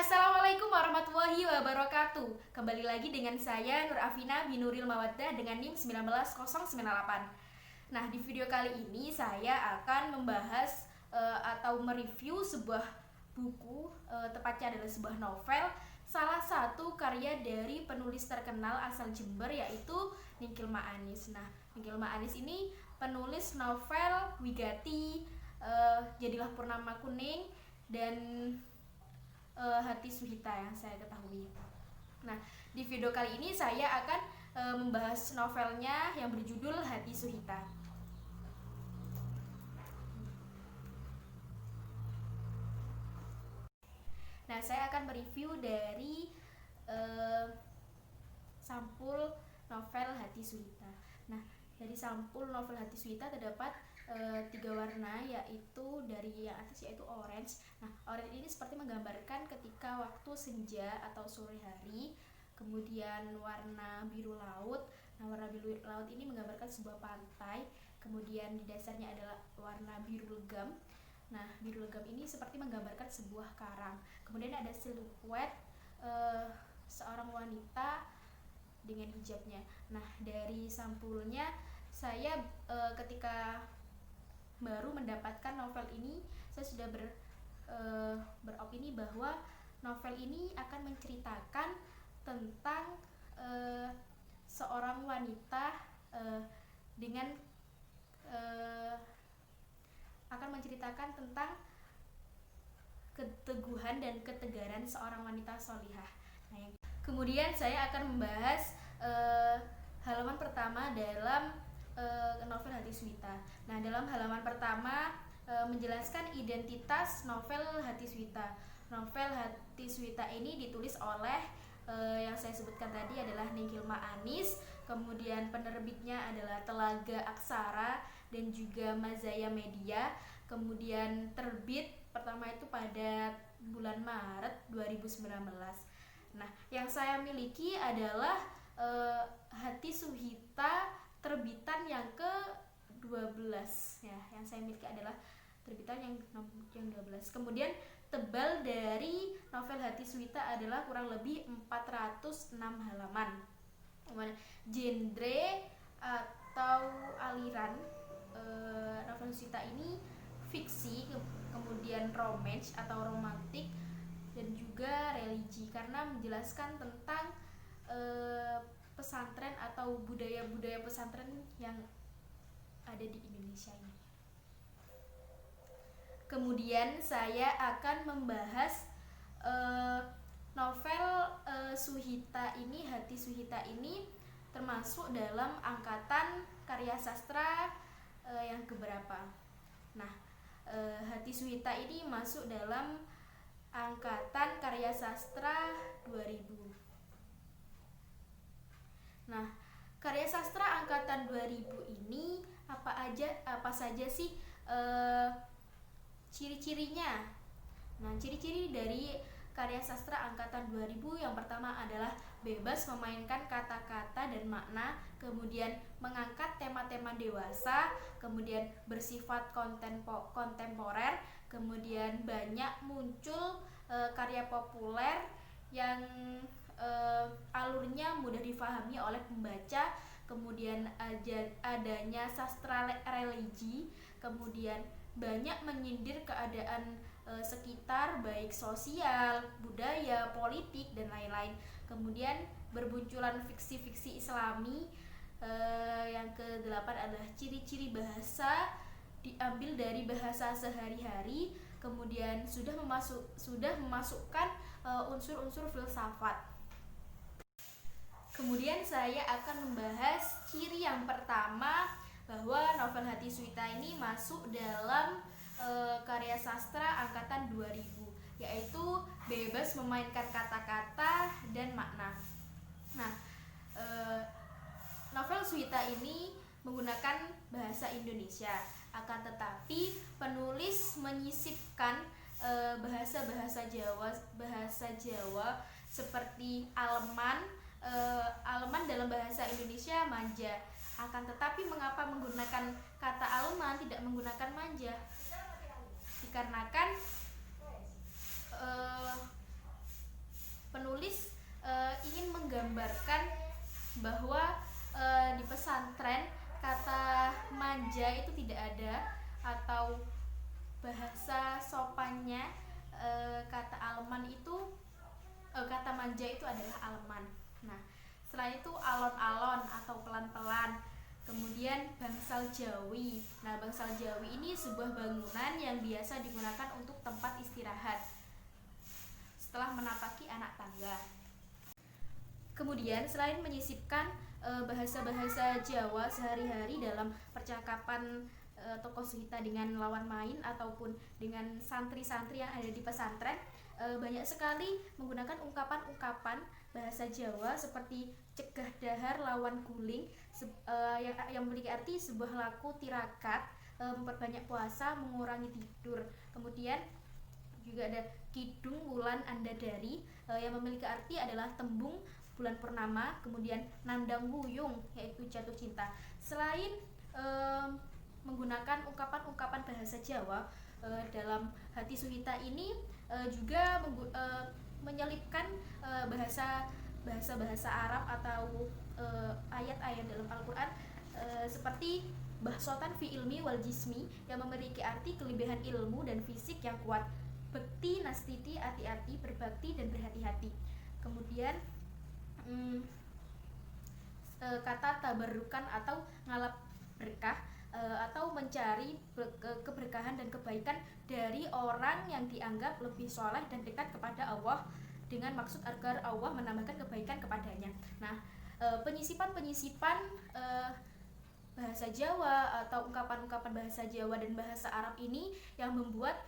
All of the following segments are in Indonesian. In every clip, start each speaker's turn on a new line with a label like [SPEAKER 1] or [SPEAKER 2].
[SPEAKER 1] Assalamualaikum warahmatullahi wabarakatuh. Kembali lagi dengan saya Nur Afina Binuril Mawaddah dengan NIM 19098. Nah, di video kali ini saya akan membahas atau mereview sebuah buku, tepatnya adalah sebuah novel, salah satu karya dari penulis terkenal asal Jember, yaitu Ningkil Ma'anis. Nah, Ningkil Ma'anis ini penulis novel Wigati, Jadilah Purnama Kuning, dan Hati Suhita yang saya ketahui. Nah, di video kali ini saya akan membahas novelnya yang berjudul Hati Suhita. Nah, saya akan mereview dari sampul novel Hati Suhita. Nah, dari sampul novel Hati Suhita terdapat 3 warna, yaitu dari yang atas yaitu orange. Nah, orange ini seperti menggambarkan ketika waktu senja atau sore hari. Kemudian warna biru laut. Nah, warna biru laut ini menggambarkan sebuah pantai. Kemudian di dasarnya adalah warna biru legam. Nah, biru legam ini seperti menggambarkan sebuah karang. Kemudian ada siluet seorang wanita dengan hijabnya. Nah, dari sampulnya saya ketika baru mendapatkan novel ini, saya sudah beropini bahwa novel ini akan menceritakan tentang seorang wanita dengan akan menceritakan tentang keteguhan dan ketegaran seorang wanita solihah. Nah, kemudian saya akan membahas halaman pertama dalam novel Hati Suhita. Nah, dalam halaman pertama menjelaskan identitas novel Hati Suhita. Novel Hati Suhita ini ditulis oleh yang saya sebutkan tadi adalah Ningkil Ma'anis. Kemudian penerbitnya adalah Telaga Aksara dan juga Mazaya Media. Kemudian terbit pertama itu pada bulan Maret 2019. Nah, yang saya miliki adalah Hati Suhita terbitan yang ke-12 ya. Yang saya miliki adalah terbitan yang 12. Kemudian tebal dari novel Hati Suhita adalah kurang lebih 406 halaman. Genre atau aliran novel Suhita ini fiksi, kemudian romance atau romantik, dan juga religi, karena menjelaskan tentang pesantren atau budaya-budaya pesantren yang ada di Indonesia ini. Kemudian saya akan membahas novel Suhita ini, Hati Suhita ini termasuk dalam angkatan karya sastra yang keberapa. Nah, Hati Suhita ini masuk dalam angkatan karya sastra 2000. Nah, karya sastra angkatan 2000 ini apa saja sih ciri-cirinya? Nah, ciri-ciri dari karya sastra angkatan 2000 yang pertama adalah bebas memainkan kata-kata dan makna, kemudian mengangkat tema-tema dewasa, kemudian bersifat kontemporer, kemudian banyak muncul karya populer yang alurnya mudah difahami oleh pembaca, kemudian adanya sastra religi, kemudian banyak menyindir keadaan sekitar, baik sosial, budaya, politik, dan lain-lain. Kemudian berbunculan fiksi-fiksi Islami. Yang ke-8 adalah ciri-ciri bahasa diambil dari bahasa sehari-hari, kemudian sudah memasukkan unsur-unsur filsafat. Kemudian saya akan membahas ciri yang pertama, bahwa novel Hati Suhita ini masuk dalam karya sastra angkatan 2000, yaitu bebas memainkan kata-kata dan makna. Nah, novel Suhita ini menggunakan bahasa Indonesia, akan tetapi penulis menyisipkan bahasa Jawa seperti aleman dalam bahasa Indonesia manja. Akan tetapi mengapa menggunakan kata aleman, tidak menggunakan manja? Dikarenakan penulis ingin menggambarkan bahwa di pesantren kata manja itu tidak ada, atau bahasa sopannya kata aleman itu kata manja itu adalah aleman. Nah, selain itu alon-alon atau pelan-pelan. Kemudian bangsal Jawi. Nah, bangsal Jawi ini sebuah bangunan yang biasa digunakan untuk tempat istirahat setelah menapaki anak tangga. Kemudian selain menyisipkan bahasa-bahasa Jawa sehari-hari dalam percakapan tokoh Suhita dengan lawan main ataupun dengan santri-santri yang ada di pesantren, banyak sekali menggunakan ungkapan-ungkapan bahasa Jawa seperti cegah dahar lawan guling, yang memiliki arti sebuah laku tirakat, memperbanyak puasa, mengurangi tidur. Kemudian juga ada kidung wulan andadari, yang memiliki arti adalah tembung bulan purnama. Kemudian nandang wuyung, yaitu jatuh cinta. Selain menggunakan ungkapan-ungkapan bahasa Jawa, dalam Hati Suhita ini juga menyelipkan bahasa Arab atau ayat-ayat dalam Al-Quran, seperti bahsotan fi ilmi wal jismi, yang memiliki arti kelebihan ilmu dan fisik yang kuat, bekti nastiti, hati-hati, berbakti dan berhati-hati. Kemudian kata tabarukan atau ngalap berkah, atau mencari keberkahan dan kebaikan dari orang yang dianggap lebih soleh dan dekat kepada Allah, dengan maksud agar Allah menambahkan kebaikan kepadanya. Nah, penyisipan bahasa Jawa atau ungkapan-ungkapan bahasa Jawa dan bahasa Arab ini yang membuat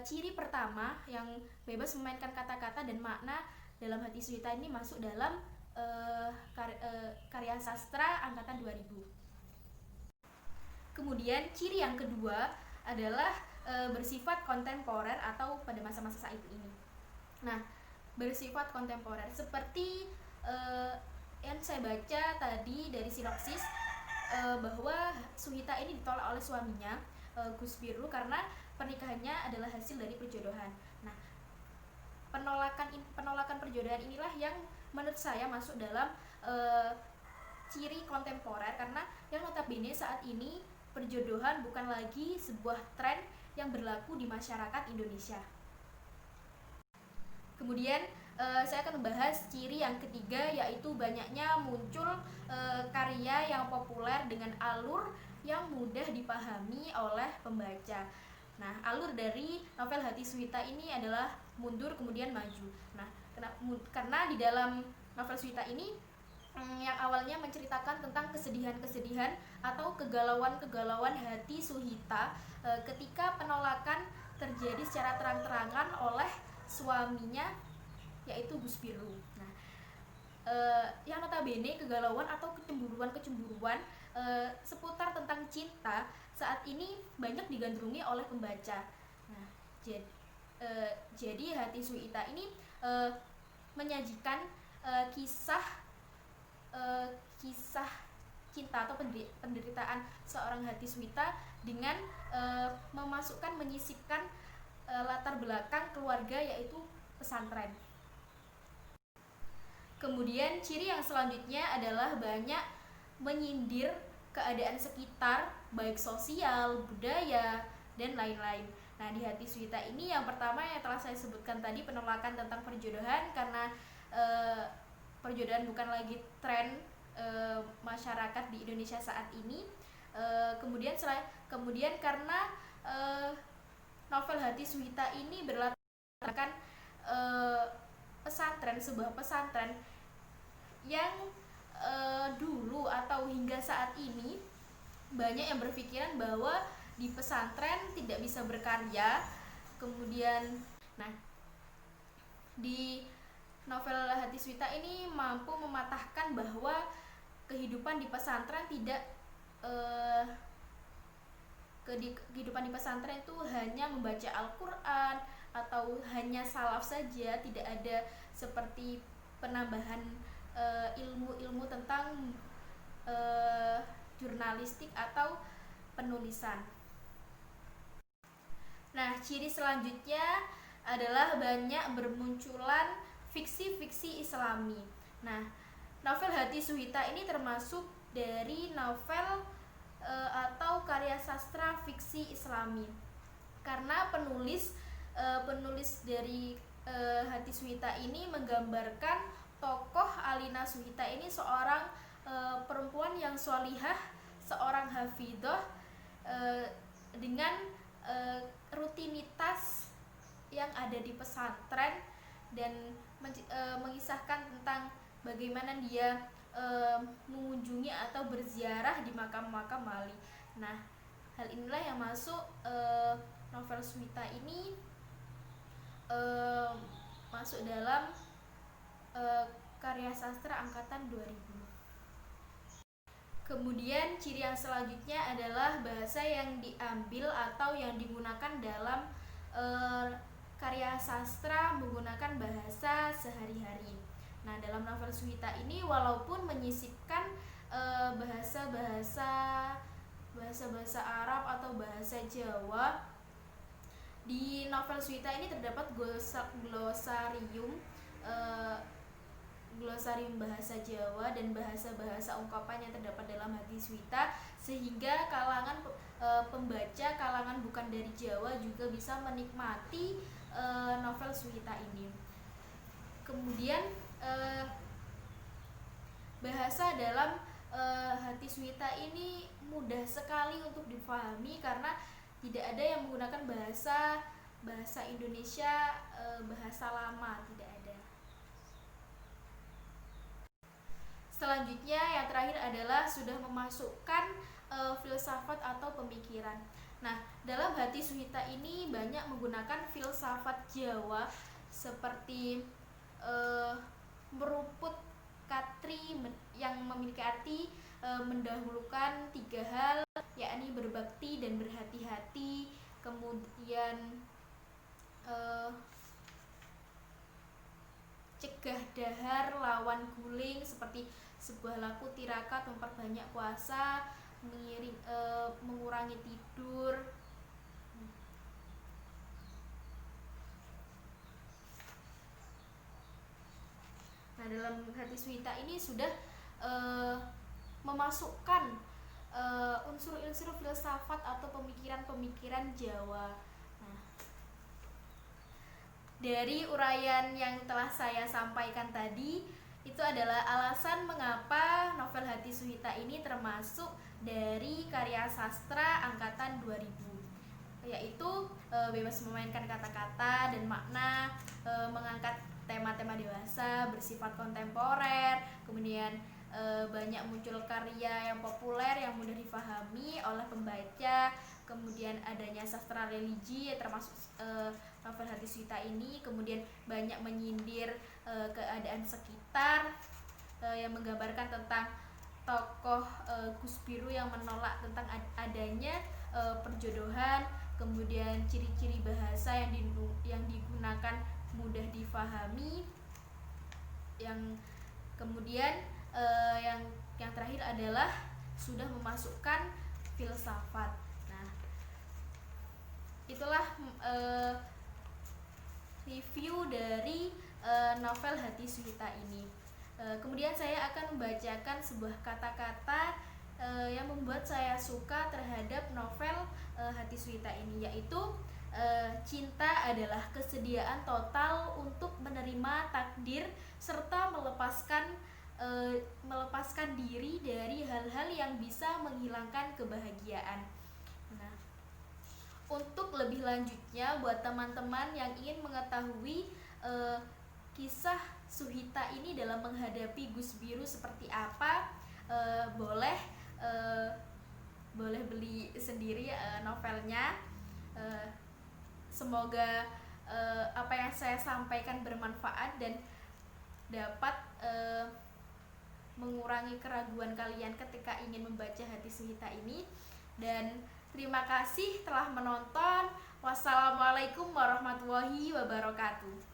[SPEAKER 1] ciri pertama yang bebas memainkan kata-kata dan makna dalam Hati Suhita ini masuk dalam karya sastra angkatan 2000. Kemudian ciri yang kedua adalah bersifat kontemporer atau pada masa-masa saat ini. Nah, bersifat kontemporer seperti yang saya baca tadi dari sinopsis, bahwa Suhita ini ditolak oleh suaminya, Gus Biru, karena pernikahannya adalah hasil dari perjodohan. Nah, penolakan perjodohan inilah yang menurut saya masuk dalam ciri kontemporer, karena yang notabene saat ini perjodohan bukan lagi sebuah tren yang berlaku di masyarakat Indonesia. Kemudian saya akan membahas ciri yang ketiga, yaitu banyaknya muncul karya yang populer dengan alur yang mudah dipahami oleh pembaca. Nah, alur dari novel Hati Suhita ini adalah mundur kemudian maju. Nah, karena di dalam novel Suhita ini yang awalnya menceritakan tentang kesedihan-kesedihan atau kegalauan-kegalauan hati Suhita ketika penolakan terjadi secara terang-terangan oleh suaminya, yaitu Gus Biru. Nah, yang notabene kegalauan atau kecemburuan seputar tentang cinta saat ini banyak digandrungi oleh pembaca. Nah, jadi Hati Suhita ini menyajikan kisah cinta atau penderitaan seorang Hati Suhita dengan menyisipkan latar belakang keluarga, yaitu pesantren. Kemudian ciri yang selanjutnya adalah banyak menyindir keadaan sekitar, baik sosial, budaya, dan lain-lain. Nah, di Hati Suhita ini yang pertama yang telah saya sebutkan tadi, penolakan tentang perjodohan, karena perjodohan bukan lagi tren masyarakat di Indonesia saat ini. Kemudian karena novel Hati Suhita ini berlatarkan sebuah pesantren yang dulu atau hingga saat ini banyak yang berpikiran bahwa di pesantren tidak bisa berkarya. Kemudian, nah, di novel Hati Suhita ini mampu mematahkan bahwa kehidupan di pesantren kehidupan di pesantren itu hanya membaca Al-Quran atau hanya salaf saja, tidak ada seperti penambahan ilmu-ilmu tentang jurnalistik atau penulisan. Nah, ciri selanjutnya adalah banyak bermunculan fiksi-fiksi Islami. Nah, novel Hati Suhita ini termasuk dari novel atau karya sastra fiksi Islami, karena penulis dari Hati Suhita ini menggambarkan tokoh Alina Suhita ini seorang perempuan yang sholihah, seorang hafidhah dengan rutinitas yang ada di pesantren, dan mengisahkan tentang bagaimana dia mengunjungi atau berziarah di makam-makam wali. Nah, hal inilah yang masuk novel Suhita ini masuk dalam karya sastra angkatan 2000. Kemudian ciri yang selanjutnya adalah bahasa yang diambil atau yang digunakan dalam karya sastra menggunakan bahasa sehari-hari. Nah, dalam novel Suhita ini walaupun menyisipkan bahasa-bahasa Arab atau bahasa Jawa, di novel Suhita ini terdapat glosarium bahasa Jawa dan bahasa-bahasa ungkapan yang terdapat dalam Hati Suhita, sehingga kalangan pembaca kalangan bukan dari Jawa juga bisa menikmati novel Suhita ini. Kemudian bahasa dalam Hati Suhita ini mudah sekali untuk dipahami karena tidak ada yang menggunakan bahasa Indonesia bahasa lama, tidak ada. Selanjutnya yang terakhir adalah sudah memasukkan filsafat atau pemikiran. Nah, dalam Hati Suhita ini banyak menggunakan filsafat Jawa seperti meruput katri yang memiliki arti mendahulukan 3 hal, yakni berbakti dan berhati-hati, kemudian cegah dahar lawan guling seperti sebuah laku tirakat, memperbanyak puasa, mengurangi tidur. Nah, dalam Hati Suhita ini sudah memasukkan unsur-unsur filsafat atau pemikiran-pemikiran Jawa. Nah, dari uraian yang telah saya sampaikan tadi, itu adalah alasan mengapa novel Hati Suhita ini termasuk dari karya sastra angkatan 2000, yaitu bebas memainkan kata-kata dan makna, mengangkat tema-tema dewasa, bersifat kontemporer, kemudian banyak muncul karya yang populer yang mudah difahami oleh pembaca, kemudian adanya sastra religi termasuk novel Hati Suhita ini, kemudian banyak menyindir keadaan sekitar yang menggambarkan tentang tokoh Gus Biru yang menolak tentang adanya perjodohan, kemudian ciri-ciri bahasa yang digunakan mudah difahami, yang kemudian yang terakhir adalah sudah memasukkan filsafat. Nah, itulah review dari novel Hati Suhita ini. Kemudian saya akan membacakan sebuah kata-kata yang membuat saya suka terhadap novel Hati Suhita ini, yaitu cinta adalah kesediaan total untuk menerima takdir serta melepaskan diri dari hal-hal yang bisa menghilangkan kebahagiaan. Nah, untuk lebih lanjutnya buat teman-teman yang ingin mengetahui kisah Suhita ini dalam menghadapi Gus Biru seperti apa, boleh beli sendiri novelnya. Semoga apa yang saya sampaikan bermanfaat dan dapat mengurangi keraguan kalian ketika ingin membaca Hati Suhita ini. Dan terima kasih telah menonton. Wassalamualaikum warahmatullahi wabarakatuh.